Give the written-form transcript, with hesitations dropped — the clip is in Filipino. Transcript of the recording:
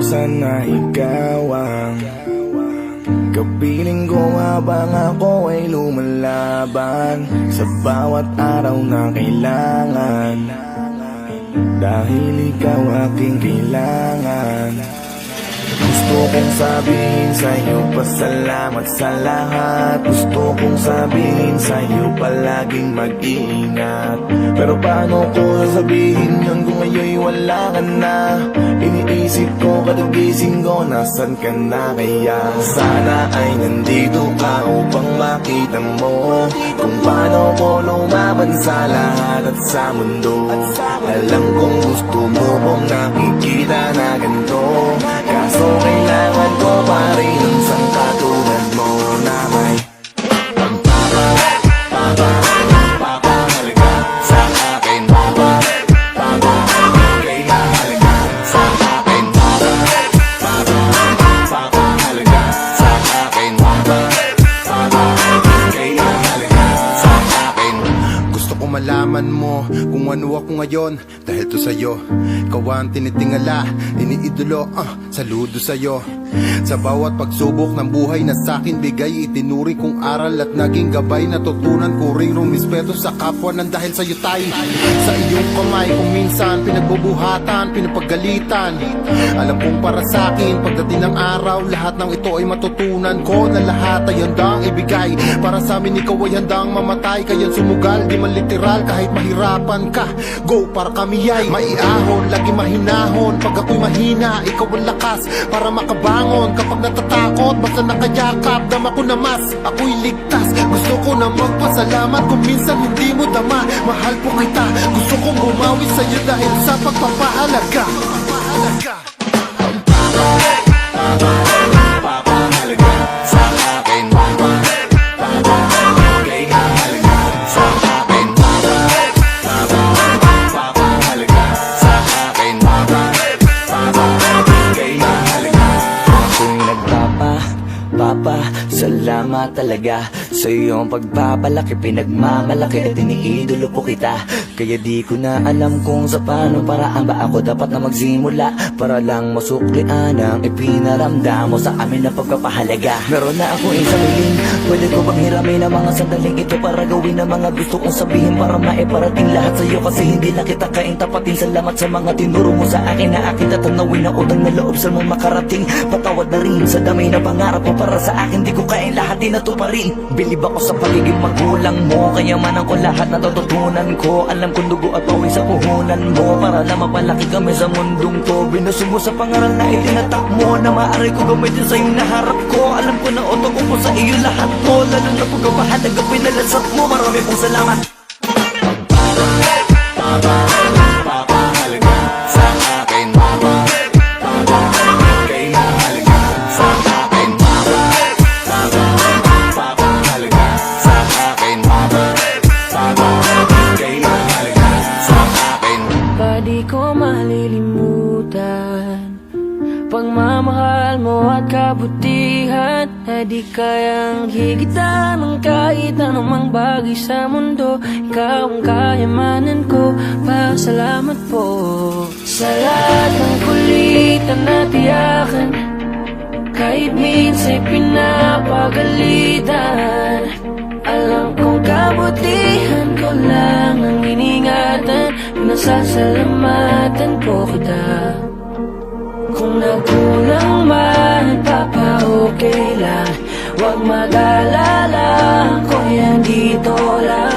sana ikaw ang kapiling ko habang ako ay lumalaban sa bawat araw na kailangan, dahil ikaw aking kailangan. Gusto kong sabihin sa'yo pasalamat sa lahat. Gusto kong sabihin sa'yo palaging mag-iingat. Pero paano ko sasabihin yun kung ngayon wala ka na? Iniisip ko kadagising ko, nasan ka na kaya? Sana ay nandito ka upang makita mo kung paano ko lumaban sa lahat at sa mundo. Alam kong gusto mo kong nakikita na ganito, kaso kailangan ko pa rin ang isang katulad mo na may pagpapahalaga sa akin. Kaya halaga sa akin. Pagpapahalaga sa akin. Kaya halaga sa akin. Gusto ko malaman mo kung ano ako ngayon, dahil to sa'yo. Ikaw ang tinitingala, iniidolo, saludo sa'yo. Sa bawat pagsubok ng buhay na sa'kin bigay, itinuri kong aral at naging gabay. Natutunan ko ring rumispeto sa kapwa nang dahil sa'yo tayo. Sa iyong kamay kung minsan pinagbubuhatan, pinapagalitan. Alam kong para sa'kin pagdating ng araw, lahat ng ito ay matutunan ko na lahat ay handang ibigay. Para sa amin ikaw ay handang mamatay, kaya't sumugal, di man literal kahit mahirapan ka. Go para kami ay maiahon, lagi mahinahon. Pag ako'y mahina, ikaw ang lakas para makabangon. Kapag natatakot, basta nakayakap, dama ko na mas, ako'y ligtas. Gusto ko na magpasalamat kung minsan hindi mo dama. Mahal po kita, gusto kong bumawi sa'yo dahil sa pagpapahalaga. Pagpapahalaga sa akin. Kaya halaga sa akin. Pagpapahalaga sa akin. Kaya halaga. Ako'y salamat talaga sa iyong pagpapalaki, pinagmamalaki at iniidolo ko kita. Kaya di ko na alam kung sa paano paraan ba ako dapat na magsimula para lang masuklian ang ipinaramdam mo sa amin na pagpapahalaga. Meron na ako isang hiling, pwede ko bang hiramin ang mga sandaling ito para gawin ang mga gusto kong sabihin para maiparating lahat sa iyo, kasi hindi na kita kaintapatin. Salamat sa mga tinuro mo sa akin na akin tatanawin na utang na loob sa mong makarating. Patawad na rin sa dami na pangarap mo para sa akin, di ko kain lahat inatuparin. Bilib ako sa pagiging magulang mo, kayamanan ko lahat na natutunan ko. Alam kong dugo at pawis sa puhunan mo para na mapalaki kami sa mundong to. Binusog mo sa pangaral na itinatak mo na maaari ko gamitin sa iyong naharap ko. Alam ko na uto ko po sa iyo lahat mo, lalo na pagkapahalaga pinalasat mo. Marami pong salamat. Pagpapahalaga sa akin. Kaya halaga sa akin. Pagpapahalaga sa akin. Kaya halaga sa akin. Pa di ko malilimutan pagmamahal mo at kabutihan na di kayang higitan ng kahit anumang bagay sa mundo. Ikaw ang kayamanan ko, pasalamat po sa lahat ng kulitan na tiyakan, kahit minsan pinapagalitan. Alam kong kabutihan ko lang ang iningatan, pinasasalamatan ko kita. Kung nagkulang man, papa-okay lang, huwag mag-alala, ko yan dito lang.